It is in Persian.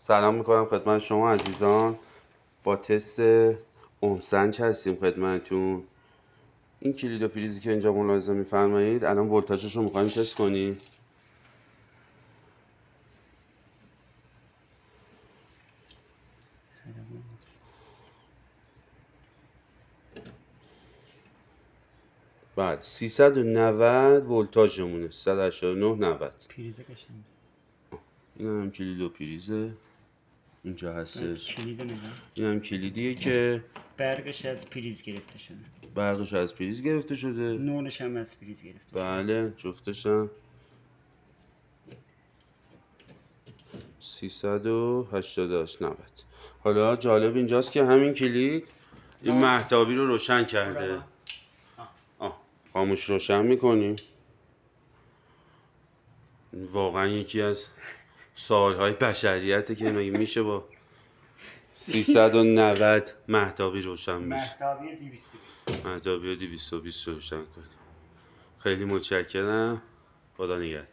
سلام میکنم خدمت شما عزیزان. با تست اومسنج هستیم خدمتتون. این کلید و پریزی که اینجا ملاحظه میفرمایید الان ولتاژش رو میخوایم تست کنیم. بعد 390 ولتاژمونه، 189 90. پریزه قشنگ. این هم کلید و پریزه اینجا هستش. کلید نگاه. این هم کلیدیه که برقش از پریز گرفته شده. برقش از پریز گرفته شده. نورش هم از پریز گرفته شده. بله جفتشم 388 90. حالا جالب اینجاست که همین کلید این مهتابی رو روشن کرده. خاموش روشن میکنیم. واقعا یکی از سوالهای بشریته که میشه با 390 مهتابی روشن میشه. مهتابی 220 روشن کنیم. خیلی متشکرم. خدا نگهدار.